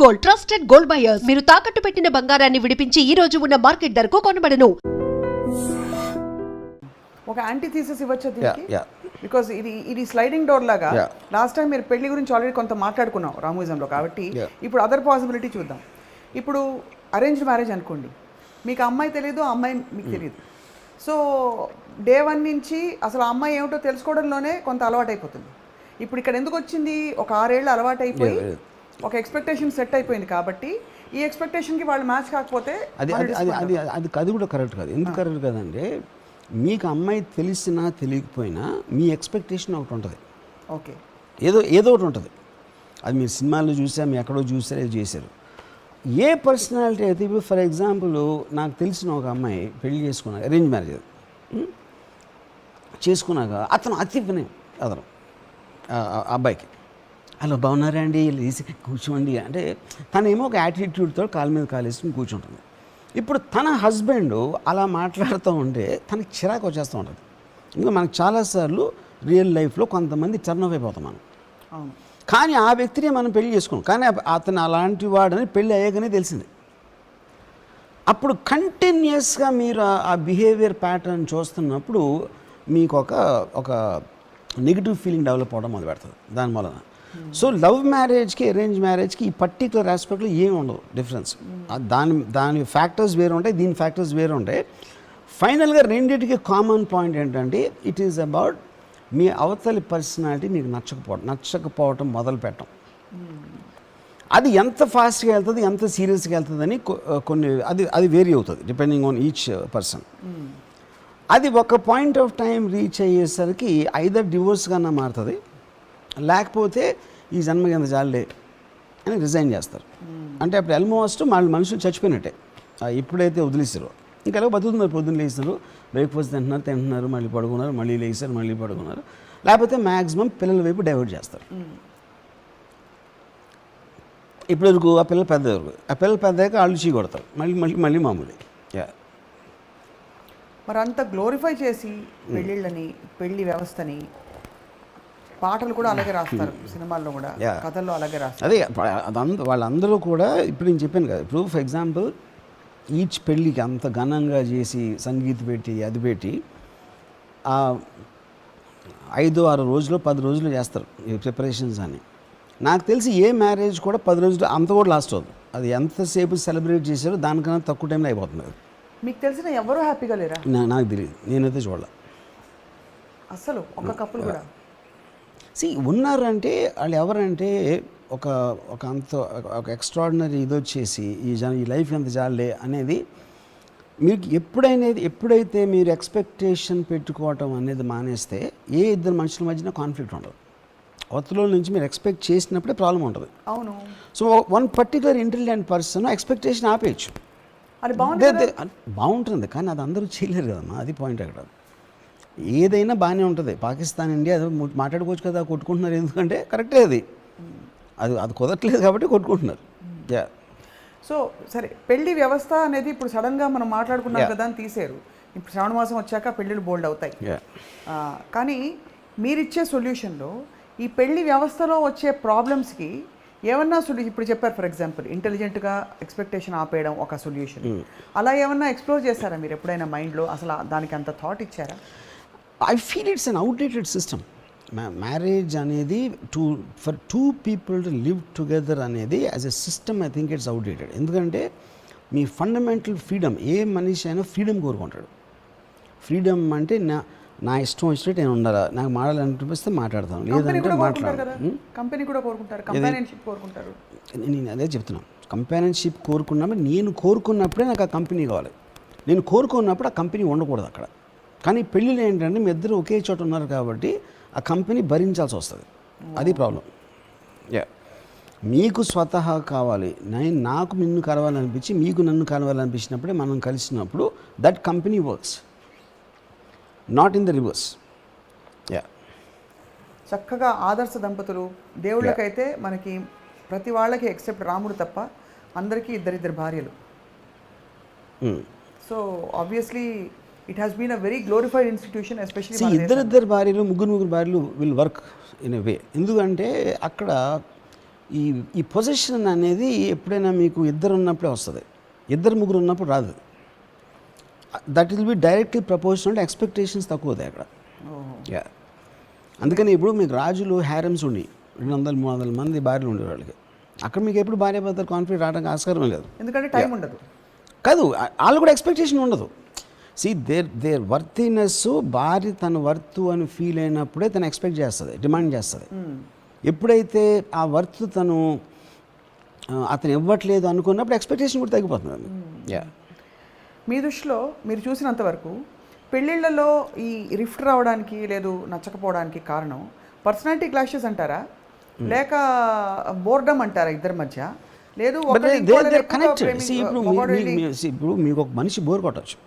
Gold, trusted gold buyers. మీరు తాకట్టు పెట్టిన బంగారాన్ని విడిపించి ఈ రోజు ఉన్న మార్కెట్ ధరకు కొనబడను. ఒక యాంటీ థీసిస్ ఇవ్వచ్చు దీనికి, బికాజ్ ఇది స్లైడింగ్ డోర్ లాగా. లాస్ట్ టైం మీరు పెళ్లి గురించి ఆల్రెడీ కొంత మాట్లాడుకున్నాం రామోయిజంలో, కాబట్టి ఇప్పుడు అదర్ పాసిబిలిటీ చూద్దాం. ఇప్పుడు అరేంజ్డ్ మ్యారేజ్ అనుకోండి, మీకు అమ్మాయి తెలియదు, అమ్మాయి మీకు తెలియదు. సో డే 1 నుంచి అసలు ఆ అమ్మాయి ఏమిటో తెలుసుకోవడంలోనే కొంత అలవాటు అయిపోతుంది. ఇప్పుడు ఇక్కడ ఎందుకు వచ్చింది, ఒక 6 ఏళ్ళు అలవాటు అయిపోయి ఒక ఎక్స్పెక్టేషన్ సెట్ అయిపోయింది. కాబట్టి ఈ ఎక్స్పెక్టేషన్కి వాళ్ళు మ్యాచ్ కాకపోతే అది కూడా కరెక్ట్ కాదు. ఎందుకు కరెక్ట్ కాదంటే, మీకు అమ్మాయి తెలిసినా తెలియకపోయినా మీ ఎక్స్పెక్టేషన్ ఒకటి ఉంటుంది. ఓకే, ఏదో ఒకటి ఉంటుంది. అది మీరు సినిమాల్లో చూసా, మీరు ఎక్కడో చూసారు, ఏదో చేశారు. ఏ పర్సనాలిటీ అయితే, ఇప్పుడు ఫర్ ఎగ్జాంపుల్ నాకు తెలిసిన ఒక అమ్మాయి పెళ్లి చేసుకున్నాక, అరేంజ్ మ్యారేజ్ చేసుకున్నాక అతను అతి వినయం అతను అబ్బాయికి, అలా బాగున్నారా అండి, కూర్చోండి అంటే తనేమో ఒక యాటిట్యూడ్తో కాలు మీద కాలు వేసుకుని కూర్చుంటుంది. ఇప్పుడు తన హస్బెండ్ అలా మాట్లాడుతూ ఉంటే తనకి చిరాకు వచ్చేస్తూ ఉంటుంది. ఇంకా మనకు చాలాసార్లు రియల్ లైఫ్లో కొంతమంది టర్న్ ఆఫ్ అయిపోతాం మనం. కానీ ఆ వ్యక్తిని మనం పెళ్లి చేసుకున్నాం, కానీ అతను అలాంటి వాడని పెళ్ళి అయ్యాకనే తెలిసింది. అప్పుడు కంటిన్యూస్గా మీరు ఆ బిహేవియర్ ప్యాటర్న్ చూస్తున్నప్పుడు మీకు ఒక నెగిటివ్ ఫీలింగ్ డెవలప్ అవ్వడం మొదలు పెడుతుంది దాని వలన. సో లవ్ మ్యారేజ్కి అరేంజ్ మ్యారేజ్కి ఈ పర్టికులర్ ఆస్పెక్ట్లో ఏమి ఉండదు డిఫరెన్స్. దాని ఫ్యాక్టర్స్ వేరు ఉంటాయి, దీని ఫ్యాక్టర్స్ వేరు ఉంటాయి. ఫైనల్గా రెండింటికి కామన్ పాయింట్ ఏంటంటే, ఇట్ ఈస్ అబౌట్ మీ అవతలి పర్సనాలిటీ మీకు నచ్చకపోవటం మొదలు పెట్టడం. అది ఎంత ఫాస్ట్గా వెళ్తుంది, ఎంత సీరియస్గా వెళ్తుంది అని కొన్ని అది వేరీ అవుతుంది డిపెండింగ్ ఆన్ ఈచ్ పర్సన్. అది ఒక పాయింట్ ఆఫ్ టైం రీచ్ అయ్యేసరికి ఐదర్ డివోర్స్గానే మారుతుంది, లేకపోతే ఈ జన్మకి ఎంత జాలే అని రిజైన్ చేస్తారు. అంటే అప్పుడు ఆల్మోస్ట్ మనుషులు చచ్చిపోయినట్టే. ఎప్పుడైతే వదిలేసారో ఇంకా ఎలా బతుకుతున్నారు, పొద్దున్న లేస్తున్నారు, బ్రేక్ఫాస్ట్ తింటున్నారు, మళ్ళీ పడుకున్నారు, మళ్ళీ లేచారు, మళ్ళీ పడుకున్నారు, లేకపోతే మ్యాక్సిమం పిల్లల వైపు డైవర్ట్ చేస్తారు. ఇప్పుడు వరకు ఆ పిల్లలు పెద్ద వరకు, ఆ పిల్లలు పెద్దగా వాళ్ళు చీ కొడతారు, మళ్ళీ మామూలు. మరి అంత గ్లోరిఫై చేసి పెళ్ళిళ్ళని, పెళ్లి వ్యవస్థని, పాటలు కూడా అలాగే రాస్తారు, సినిమాల్లో కూడా, కథల్లో అలాగే రాస్తారు. అదే వాళ్ళందరూ కూడా ఇప్పుడు నేను చెప్పాను కదా. ఇప్పుడు ఫర్ ఎగ్జాంపుల్ ఈచ్ పెళ్ళికి అంత ఘనంగా చేసి సంగీత్ పెట్టి అది పెట్టి 5-6 రోజులు 10 రోజులు చేస్తారు ఈ ప్రిపరేషన్స్ అని. నాకు తెలిసి ఏ మ్యారేజ్ కూడా 10 రోజులు అంత కూడా లాస్ట్ అవుతుంది. అది ఎంతసేపు సెలబ్రేట్ చేశారో దానికన్నా తక్కువ టైంలో అయిపోతుంది. మీకు తెలిసిన ఎవరు హ్యాపీగా లేరా? నాకు తెలియదు, నేనైతే చూడాలి అసలు ఒక కపుల్ కూడా. ఉన్నారంటే వాళ్ళు ఎవరంటే ఒక ఎక్స్ట్రాడినరీ ఇది వచ్చేసి ఈ లైఫ్ ఎంత జాలే అనేది మీకు ఎప్పుడైతే మీరు ఎక్స్పెక్టేషన్ పెట్టుకోవటం అనేది మానేస్తే ఏ ఇద్దరు మనుషుల మధ్యన కాన్ఫ్లిక్ట్ ఉండదు. అవతల నుంచి మీరు ఎక్స్పెక్ట్ చేసినప్పుడే ప్రాబ్లం ఉంటుంది. అవును. So one particular intelligent person expectation ఆపేయచ్చు, అది బాగుంటుంది. కానీ అది అందరూ చేయలేరు కదమ్మా, అది పాయింట్ అక్కడ. ఏదైనా బాగానే ఉంటుంది. పాకిస్తాన్ ఇండియా అది మాట్లాడుకోవచ్చు కదా, కొట్టుకుంటున్నారు ఎందుకంటే కరెక్టే, అది కుదరట్లేదు కాబట్టి కొట్టుకుంటున్నారు. సో సరే, పెళ్లి వ్యవస్థ అనేది ఇప్పుడు సడన్గా మనం మాట్లాడుకున్నాం కదా అని తీసారు. ఇప్పుడు శ్రావణ మాసం వచ్చాక పెళ్ళిళ్ళు బోల్డ్ అవుతాయి. కానీ మీరిచ్చే సొల్యూషన్లో ఈ పెళ్లి వ్యవస్థలో వచ్చే ప్రాబ్లమ్స్కి ఏమన్నా సొల్యూషన్, ఇప్పుడు చెప్పారు ఫర్ ఎగ్జాంపుల్ ఇంటెలిజెంట్గా ఎక్స్పెక్టేషన్ ఆపేయడం ఒక సొల్యూషన్, అలా ఏమన్నా ఎక్స్ప్లోర్ చేశారా మీరు ఎప్పుడైనా మైండ్లో? అసలు దానికి అంత థాట్ ఇచ్చారా? I feel it's an outdated system. Marriage అనేది for two people to live together అనేది as a system I think it's outdated. ఎందుకంటే మీ ఫండమెంటల్ ఫ్రీడమ్, ఏ మనిషి అయినా ఫ్రీడమ్ కోరుకుంటాడు. ఫ్రీడమ్ అంటే నా ఇష్టం వచ్చినట్టు నేను ఉండాలి, నాకు మాట్లాడాలనిపిస్తే మాట్లాడతాను, లేదంటే మాట్లాడాలి. కంపెనీ కూడా కోరుకుంటారు, కంపానియన్షిప్ కోరుకుంటారు. నేను అదే చెప్తున్నాను, కంపానియన్షిప్ కోరుకున్నప్పుడు నేను కోరుకున్నప్పుడే నాకు ఆ కంపెనీ కావాలి, నేను కోరుకున్నప్పుడు ఆ కంపెనీ ఉండకూడదు అక్కడ. కానీ పెళ్ళిలో ఏంటంటే మీ ఇద్దరు ఒకే చోట ఉన్నారు కాబట్టి ఆ కంపెనీ భరించాల్సి వస్తుంది, అది ప్రాబ్లం. మీకు స్వతహా కావాలి, నాకు నిన్ను కలవాలనిపించి మీకు నన్ను కలవాలనిపించినప్పుడే మనం కలిసినప్పుడు that company works, not in the reverse. చక్కగా ఆదర్శ దంపతులు, దేవుళ్ళకైతే మనకి ప్రతి వాళ్ళకి ఎక్సెప్ట్ రాముడు తప్ప అందరికీ ఇద్దరిద్దరు భార్యలు. So obviously it has been a very glorified institution, especially ఇద్దరిద్దరు భార్యలు, ముగ్గురు భార్యలు will work in a way. ఎందుకంటే అక్కడ ఈ ఈ పొజిషన్ అనేది ఎప్పుడైనా మీకు ఇద్దరు ఉన్నప్పుడే వస్తుంది, ఇద్దరు ముగ్గురు ఉన్నప్పుడు రాదు. That will be directly proportional, expectations తక్కువ అవుతాయి అక్కడ. యా, అందుకని ఇప్పుడు మీకు రాజులు హ్యారమ్స్ ఉండి 200-300 మంది భార్యలు ఉండేవాళ్ళకి, అక్కడ మీకు ఎప్పుడు భార్య భర్తలు కాన్ఫ్లిక్ట్ రావడానికి ఆస్కారం లేదు, ఎందుకంటే టైం ఉండదు. కాదు వాళ్ళు కూడా ఎక్స్పెక్టేషన్ ఉండదు. సి దేర్ వర్తినెస్, భార్య తన వర్త్ అని ఫీల్ అయినప్పుడే తను ఎక్స్పెక్ట్ చేస్తుంది, డిమాండ్ చేస్తుంది. ఎప్పుడైతే ఆ వర్త్ అతను ఇవ్వట్లేదు అనుకున్నప్పుడు ఎక్స్పెక్టేషన్ కూడా తగ్గిపోతుంది. యా, మీ దృష్టిలో మీరు చూసినంత వరకు పెళ్ళిళ్ళలో ఈ రిఫ్ట్ రావడానికి లేదు నచ్చకపోవడానికి కారణం పర్సనాలిటీ క్లాషెస్ అంటారా, లేక బోర్డమ్ అంటారా ఇద్దరి మధ్య? లేదు కనెక్టెడ్. ఇప్పుడు మీకు ఒక మనిషి బోర్ కొట్టచ్చు,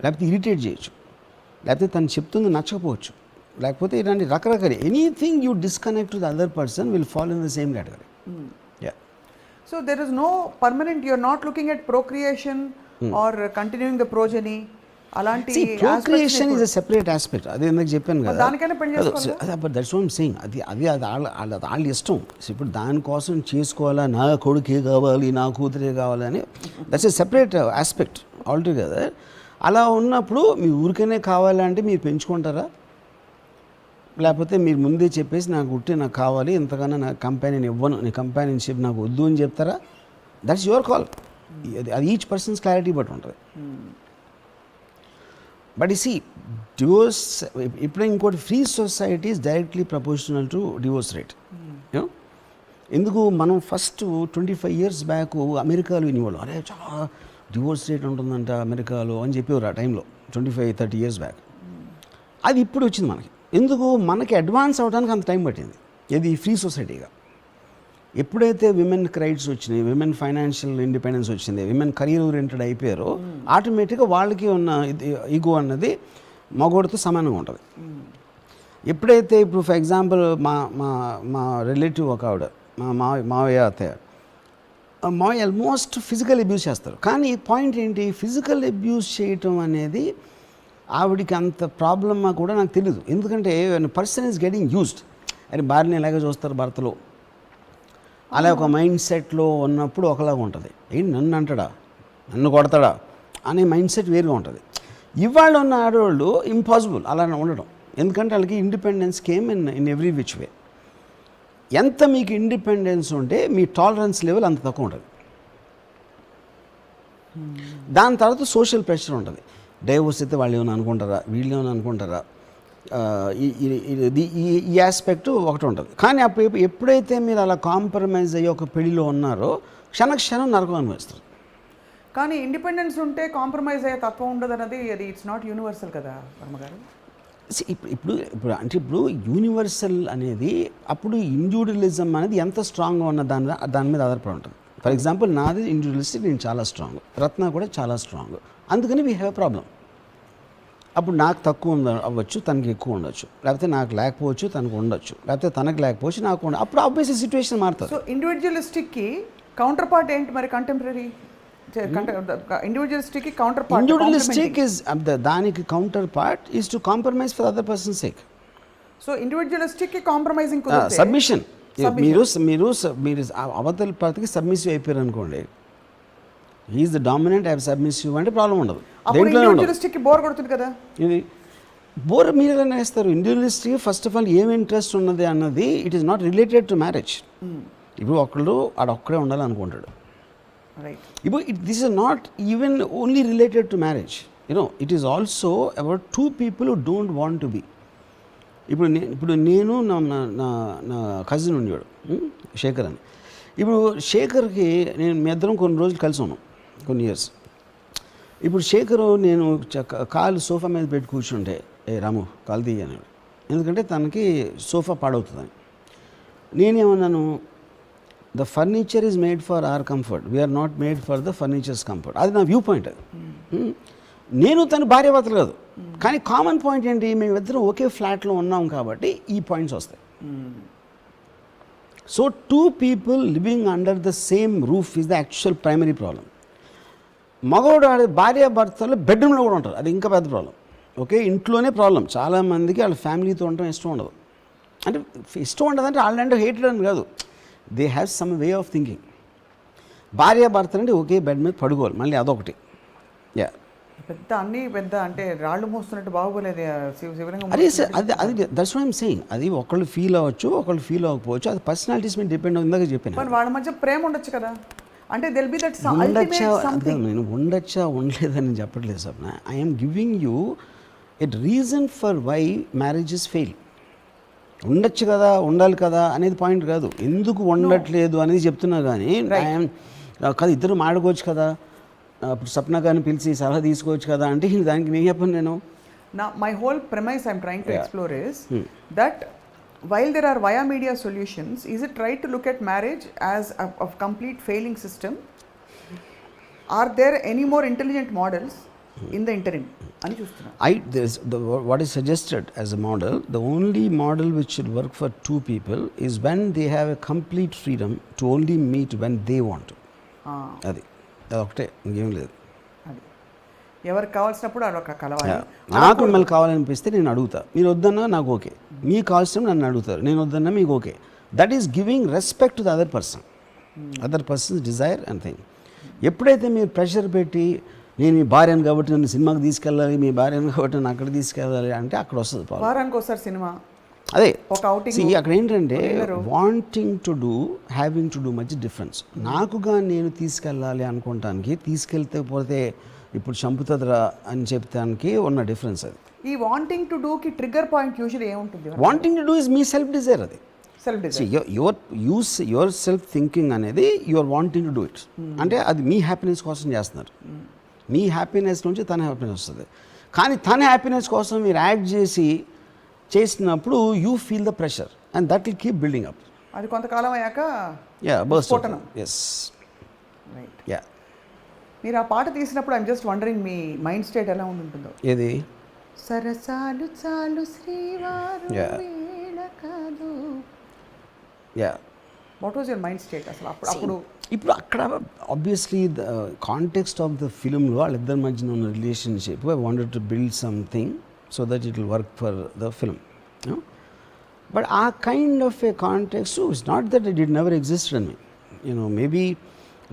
లేకపోతే ఇరిటేట్ చేయొచ్చు, లేకపోతే తను చెప్తుంది నచ్చకపోవచ్చు, లేకపోతే ఇలాంటి రకరకాల anything you disconnect with other person will follow in the same category. Yeah, so there is no permanent, you are not looking at procreation or continuing the progeny. అలాంటి procreation is a separate aspect. అది ఎందుకు చెప్పాను కదా, దానికైనా పెళ్లి చేసుకోవాలా? That's what I'm saying. అది వాళ్ళ ఇష్టం. ఇప్పుడు దానికోసం చేసుకోవాలా, నా కొడుకే కావాలి, నా కూతురే కావాలని, that's a separate aspect altogether. అలా ఉన్నప్పుడు మీ ఊరికనే కావాలంటే మీరు పెంచుకుంటారా, లేకపోతే మీరు ముందే చెప్పేసి నాకు కావాలి, ఇంతకన్నా నాకు కంపానియన్ ఇవ్వను, నీ కంపానియన్షిప్ నాకు వద్దు అని చెప్తారా? That's your call. అది ఈచ్ పర్సన్స్ క్లారిటీ బట్టి ఉంటుంది. బట్ ఈ సీ డివోర్స్ ఇప్పుడు ఇంకోటి, free society is directly proportional to divorce rate. ఎందుకు మనం ఫస్ట్ 25 years బ్యాక్ అమెరికాలో వినేవాళ్ళు, అరే చాలా డివోర్స్ రేట్ ఉంటుందంట అమెరికాలో అని చెప్పేవారు ఆ టైంలో, 25-30 years బ్యాక్. అది ఇప్పుడు వచ్చింది మనకి. ఎందుకు? మనకి అడ్వాన్స్ అవడానికి అంత టైం పట్టింది. ఇది ఫ్రీ సొసైటీగా. ఎప్పుడైతే విమెన్ రైట్స్ వచ్చినాయి, విమెన్ ఫైనాన్షియల్ ఇండిపెండెన్స్ వచ్చింది, విమెన్ కెరీర్ ఓరియంటెడ్ అయిపోయారో ఆటోమేటిక్గా వాళ్ళకి ఉన్న ఈగో అన్నది మగోడితో సమానంగా ఉంటుంది. ఎప్పుడైతే ఇప్పుడు ఫర్ ఎగ్జాంపుల్ మా రిలేటివ్ ఒక ఆవిడ, మావయ్య అత్తయ్య, మావయ్య ఆల్మోస్ట్ ఫిజికల్ అబ్యూస్ చేస్తారు. కానీ పాయింట్ ఏంటి, ఫిజికల్ అబ్యూస్ చేయటం అనేది ఆవిడికి అంత ప్రాబ్లమ్మా కూడా నాకు తెలియదు. ఎందుకంటే పర్సన్ ఈజ్ గెటింగ్ యూజ్డ్. అని భార్యని ఎలాగ చూస్తారు భర్తలో, అలా ఒక మైండ్ సెట్లో ఉన్నప్పుడు ఒకలాగా ఉంటుంది. ఏంటి నన్ను అంటాడా, నన్ను కొడతాడా అనే మైండ్ సెట్ వేరుగా ఉంటుంది. ఇవాళ ఉన్న ఆడవాళ్ళు ఇంపాసిబుల్ అలా ఉండడం. ఎందుకంటే వాళ్ళకి independence came in every which way. ఎంత మీకు ఇండిపెండెన్స్ ఉంటే మీ టాలరెన్స్ లెవెల్ అంత తక్కువ ఉంటుంది. దాని తర్వాత సోషల్ ప్రెషర్ ఉంటుంది. డైవోర్స్ అయితే వాళ్ళు ఏమైనా అనుకుంటారా, వీళ్ళు ఏమైనా అనుకుంటారా, ఈ ఆస్పెక్ట్ ఒకటి ఉంటుంది. కానీ అప్పుడు ఎప్పుడైతే మీరు అలా కాంప్రమైజ్ అయ్యి ఒక పెళ్లిలో ఉన్నారో క్షణక్షణం నరకం అనిపిస్తారు. కానీ ఇండిపెండెన్స్ ఉంటే కాంప్రమైజ్ అయ్యే తత్వం ఉండదు అన్నది, అది ఇట్స్ నాట్ యూనివర్సల్ కదా వర్మగారు. ఇప్పుడు యూనివర్సల్ అనేది అప్పుడు ఇండివిజువలిజం అనేది ఎంత స్ట్రాంగ్గా ఉన్న దాని మీద ఆధారపడి ఉంటుంది. ఫర్ ఎగ్జాంపుల్ నాది ఇండివిజువలిస్టిక్, నేను చాలా స్ట్రాంగ్, రత్న కూడా చాలా స్ట్రాంగ్, అందుకని వీ హ్యావ్ ప్రాబ్లం. అప్పుడు నాకు తక్కువ అవ్వచ్చు, తనకి ఎక్కువ ఉండొచ్చు, లేకపోతే నాకు లేకపోవచ్చు తనకు ఉండొచ్చు, లేకపోతే తనకు లేకపోవచ్చు నాకు ఉండదు. అప్పుడు ఆబ్వియస్లీ సిచ్యువేషన్ మారుతుంది. సో ఇండివిజువలిస్టిక్కి కౌంటర్ పార్ట్ ఏంటి మరి? కంటెంపరీ ఇండివిజువలిస్టిక్కి కౌంటర్ పార్ట్, ఇండివిజువలిస్టిక్ ఇస్ దానికి counter part is to compromise for other person sake. So ఇండివిజువలిస్టిక్కి కాంప్రమైజింగ్ సబ్మిషన్. మీరు అవతల పార్టీకి సబ్మిసివ్ అయిపోయారు అనుకోండి, is the dominant, I submissive అంటే ప్రాబ్లం ఉండదు. ఇండివిజువలిస్టిక్ బోర్ కొడుతుంది కదా. ఇది బోర్ మీరుగానే వేస్తారు. ఇండివిజువలిస్టిక్ ఫస్ట్ ఆఫ్ ఆల్ ఏం ఇంట్రెస్ట్ ఉన్నది అన్నది it is not related to marriage. ఇప్పుడు ఒకళ్ళు ఆడొక్కడే ఉండాలి అనుకుంటాడు. ఇప్పుడు this is not even only related to marriage, it is also about two people who don't want to be. ఇప్పుడు నేను నా కజిన్ ఉండేవాడు శేఖర్ అని. ఇప్పుడు శేఖర్కి మీ ఇద్దరం కొన్ని రోజులు కలిసి ఉన్నాం, కొన్ని ఇయర్స్. ఇప్పుడు శేఖరు నేను కాలు సోఫా మీద పెట్టి కూర్చుంటే, రాము కాలు తీయన్నాడు, ఎందుకంటే తనకి సోఫా పాడవుతుందని. నేనేమన్నాను, the furniture is made for our comfort, we are not made for the furnitures comfort. అది నా వ్యూ పాయింట్. అది నేను తను భార్యాభర్తలు కాదు, కానీ కామన్ పాయింట్ ఏంటి, మేమిద్దరం ఒకే ఫ్లాట్లో ఉన్నాం కాబట్టి ఈ పాయింట్స్ వస్తాయి. So two people living under the same roof is the actual primary problem. మగవాడు భార్యాభర్తలు బెడ్రూమ్లో కూడా ఉంటారు, అది ఇంకా పెద్ద ప్రాబ్లం. ఓకే, ఇంట్లోనే ప్రాబ్లం. చాలామందికి వాళ్ళ ఫ్యామిలీతో ఉండటం ఇష్టం ఉండదు, అంటే ఇష్టం ఉండదంటే వాళ్ళంటే హేటెడ్ అని కాదు, they have some way of thinking. భార్య భర్త అంటే ఒకే బెడ్ మీద పడుకోవాలి, మళ్ళీ అదొకటి. యా పెద్ద అన్ని పెద్ద అంటే రాళ్ళు మోస్తున్నట్టు బాగోలేదు శివలింగం. అదే సార్, అది దట్స్ వాట్ ఐమ్ సేయింగ్. అది ఒకళ్ళు ఫీల్ అవ్వచ్చు, ఒకళ్ళు ఫీల్ అవ్వకపోవచ్చు, అది పర్సనాలిటీస్ మీద డిపెండ్ అవుతుందాక చెప్పాను. మరి వాళ్ళ మధ్య ప్రేమ ఉండొచ్చు కదా, అంటే దెల్ బి దట్ ఉండొచ్చా, అదే నేను ఉండొచ్చా ఉండలేదని చెప్పట్లేదు sir. I'm giving you a reason for why marriages fail. ఉండొచ్చు కదా, ఉండాలి కదా అనేది పాయింట్ కాదు, ఎందుకు ఉండట్లేదు అనేది చెప్తున్నా. కానీ ఐఎమ్ కదా ఇద్దరు మాడుకోవచ్చు కదా, అప్పుడు సప్న గారిని పిలిచి సలహా తీసుకోవచ్చు కదా అంటే దానికి నేను చెప్పను. నేను my whole premise I'm trying to explore is that while there are via media solutions, is it right to look at marriage as a complete failing system? Are there any more intelligent models in the interim అని చూస్తున్నా. what is suggested as a model, the only model which should work for two people is when they have a complete freedom to only meet when they want to. అది ఒకటే, ఇంకేం లేదు. అది ఎవరికి కావాల్సినప్పుడు అదొక కలవాలి. నాకు మిమ్మల్ని కావాలనిపిస్తే నేను అడుగుతా, మీరు వద్దన్నా నాకు ఓకే. మీకు కావాల్సిన నన్ను అడుగుతారు, నేను వద్దన్నా మీకు okay. That is giving respect to the other persons desire and thing. ఎప్పుడైతే మీరు ప్రెషర్ పెట్టి నేను మీ భార్యను కాబట్టి నన్ను సినిమాకి తీసుకెళ్ళాలి, మీ భార్యను కాబట్టి నన్ను అక్కడ తీసుకెళ్ళాలి అంటే అక్కడ వస్తుంది ప్రాబ్లం. వారానికి ఒకసారి సినిమా, అదే ఒక outing. అక్కడ ఏంటంటే wanting to do, having to do మధ్య డిఫరెన్స్. నాకుగా నేను తీసుకెళ్ళాలి అనుకోవటానికి, తీసుకెళ్తే పోతే ఇప్పుడు చంపుతుందిరా అని చెప్తానికి ఉన్న డిఫరెన్స్ అది. ఈ వాంటింగ్ టు డూకి ట్రిగ్గర్ పాయింట్ యూజువల్లీ ఏముంటుంది? వాంటింగ్ టు డూ ఇస్ మీ సెల్ఫ్ డిజైర్. అది self desire. Your self thinking అనేది your wanting to do it. అంటే అది మీ హ్యాపీనెస్ కోసం చేస్తున్నారు. మీ హ్యాపీనెస్ నుంచి తన హ్యాపీనెస్ వస్తుంది. కానీ తన హ్యాపీనెస్ కోసం మీరు యాడ్ చేసినప్పుడు you feel the pressure and that will keep building up. అది కొంతకాలం అయ్యాక స్ఫోటనం. Yes right. యా మీరు ఆ పాట తీసినప్పుడు ఐఎమ్ జస్ట్ వండరింగ్ మీ మైండ్ స్టేట్ ఎలా ఉంటుందో. ఏది సరసాలు చాలు శ్రీవారు వేళ కాదు. Yeah what was your mind state అసలు అప్పుడు? ఇప్పుడు అక్కడ obviously the context of the ఫిల్మ్లో వాళ్ళిద్దరి మధ్యన ఉన్న relationship I wanted to build something so that it will work for the film. But ఆ kind of a context it's not that it never existed in me. Maybe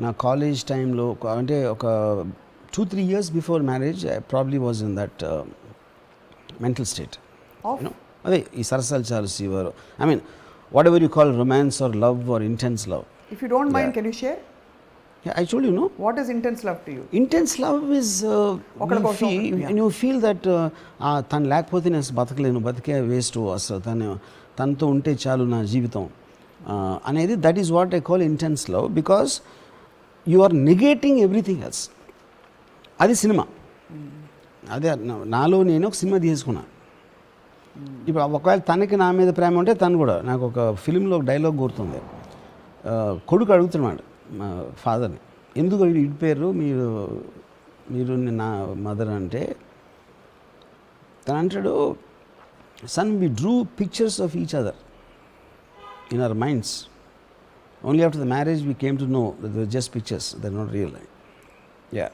నా college టైంలో అంటే ఒక 2-3 years before marriage I probably was in that mental state. అదే ఈ సరసాలు చాలు శివారు, I mean whatever you call romance or love or intense love. If you don't mind, can you share? Yeah, I told you, no? What is intense love to you? Intense love is when you feel that తను లేకపోతే నేను బతకలేను, బతికే waste, అసలు తనతో ఉంటే చాలు నా జీవితం అనేది, that is what I call intense love. Because you are negating everything else. అది సినిమా. అదే నాలో నేను ఒక సినిమా తీసుకున్నా. ఇప్పుడు ఒకవేళ తనకి నా మీద ప్రేమ ఉంటే తను కూడా, నాకు ఒక ఫిలింలో ఒక డైలాగ్ గుర్తుంది. కొడుకు అడుగుతున్నాడు మా ఫాదర్ని, ఎందుకు ఇడిపోయారు మీరు నా మదర్ అంటే, తను అంటాడు, son we drew pictures of each other in our minds. Only after the marriage we came to know that they are just pictures, they are not real. Yeah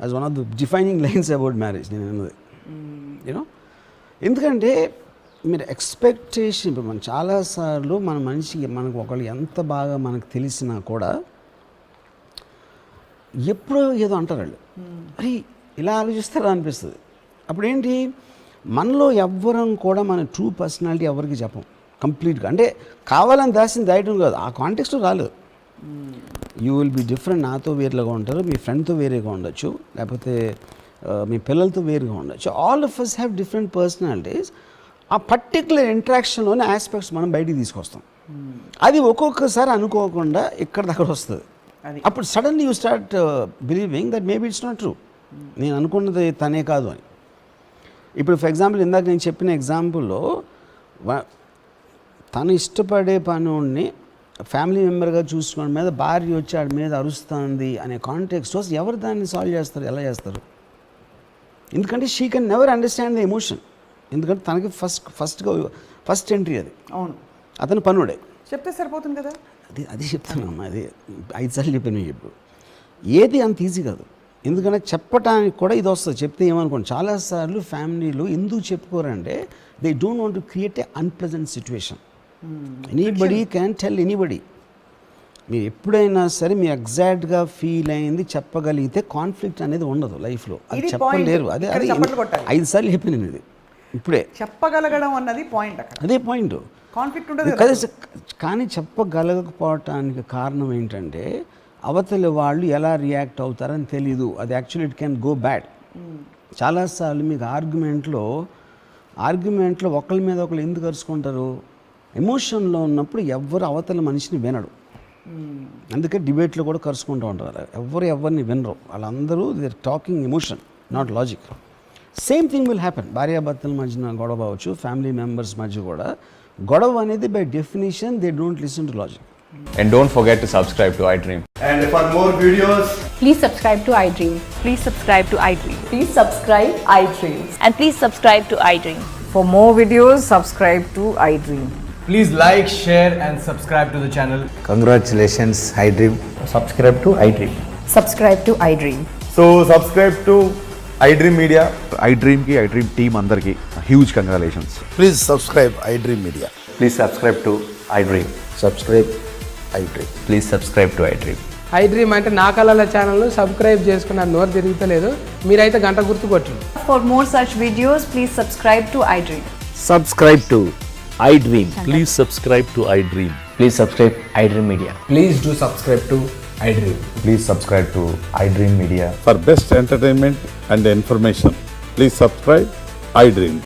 as one of the defining lines about marriage నేను అన్నది. You know, ఎందుకంటే మీరు expectation, ఇప్పుడు మనం చాలాసార్లు మన మనిషికి మనకు ఒకళ్ళు ఎంత బాగా మనకు తెలిసినా కూడా ఎప్పుడో ఏదో అంటారు వాళ్ళు, అరే ఇలా ఆలోచిస్తారా అనిపిస్తుంది. అప్పుడేంటి, మనలో ఎవ్వరం కూడా మన ట్రూ పర్సనాలిటీ ఎవరికి చెప్పం కంప్లీట్గా. అంటే కావాలని దాయటం కాదు, ఆ కాంటెక్స్ట్ రాలేదు. You will be different. నాతో వేరేగా ఉంటారు, మీ ఫ్రెండ్తో వేరేగా ఉండొచ్చు, లేకపోతే మీ పిల్లలతో వేరుగా ఉండొచ్చు. All of us have different personalities. ఆ పర్టికులర్ ఇంట్రాక్షన్లోనే ఆస్పెక్ట్స్ మనం బయటికి తీసుకొస్తాం. అది ఒక్కొక్కసారి అనుకోకుండా ఇక్కడ దగ్గర వస్తుంది. అప్పుడు suddenly you start believing that maybe it's not true, నేను అనుకున్నది తనే కాదు అని. ఇప్పుడు ఫర్ ఎగ్జాంపుల్ ఇందాక నేను చెప్పిన ఎగ్జాంపుల్లో తను ఇష్టపడే పనుని ఫ్యామిలీ మెంబర్గా చూసుకోవడం మీద భార్య వచ్చి ఆడి మీద అరుస్తుంది అనే కాంటెక్స్ట్ వస్తే ఎవరు దాన్ని సాల్వ్ చేస్తారు, ఎలా చేస్తారు? ఎందుకంటే she can never understand the emotion. ఎందుకంటే తనకి ఫస్ట్ ఎంట్రీ అది. అవును, అతను పనుడే చెప్తే సరిపోతుంది కదా. అది చెప్తానమ్మా, అది 5 సార్లు చెప్పాను. ఇప్పుడు ఏది అంత ఈజీ కాదు. ఎందుకంటే చెప్పటానికి కూడా ఇది వస్తుంది. చెప్తే ఏమనుకోండి, చాలాసార్లు ఫ్యామిలీలు ఎందుకు చెప్పుకోరంటే they don't want to create a unpleasant situation. Anybody can tell anybody. మీరు ఎప్పుడైనా సరే మీ ఎగ్జాక్ట్గా ఫీల్ అయింది చెప్పగలిగితే కాన్ఫ్లిక్ట్ అనేది ఉండదు లైఫ్లో. అది ఇది చెప్పలేరు. point. అదే ఇక్కడ అది చప్పట్లు కొట్టాలి. 5 సార్లు చెప్పినాను ఇది ఇప్పుడే. చెప్పగలగడం అన్నది పాయింట్ అక్కడ. అదే పాయింట్. కాన్ఫ్లిక్ట్ ఉండదు కదా. కానీ చెప్పగలగకపోవటానికి కారణం ఏంటంటే అవతలి వాళ్ళు ఎలా రియాక్ట్ అవుతారని తెలీదు. అది actually it can go bad. చాలాసార్లు మీకు ఆర్గ్యుమెంట్లో ఒకళ్ళ మీద ఒకళ్ళు ఎందుకు అరుచుకుంటారు? ఎమోషన్లో ఉన్నప్పుడు ఎవ్వరు అవతల మనిషిని వినడు. అందుకే డిబేట్లో కూడా కరుచుకుంటూ ఉంటారు. ఎవరిని వినరు. వాళ్ళందరూ they are talking emotion, not logic. Same thing will happen. భార్యాభర్తల మధ్యన గొడవ అవ్వచ్చు, ఫ్యామిలీ మెంబర్స్ మధ్య కూడా గొడవ అనేది by definition they don't listen to logic. And don't forget to subscribe to iDream. And for more videos, Please subscribe to iDream. Please subscribe to iDream. Please subscribe iDream. And please subscribe to iDream. For more videos, subscribe to iDream. please like, share and subscribe to the channel. Congratulations, iDream. Subscribe to iDream. Subscribe to iDream. So subscribe to iDream Media. iDream ki iDream team andarki huge congratulations. Please subscribe iDream Media. Please subscribe to iDream. Subscribe iDream. Please subscribe to iDream. iDream అంటే నా కళల ఛానల్ను subscribe చేసుకున్న నోరు తిరుగుతలేదు. మీరైతే గంట గుర్తు కొట్టండి. For more such videos, please subscribe to iDream. Subscribe to iDream. Please subscribe to iDream. Please subscribe iDream Media. Please do subscribe to iDream. Please subscribe to iDream Media. For best entertainment and information, please subscribe iDream.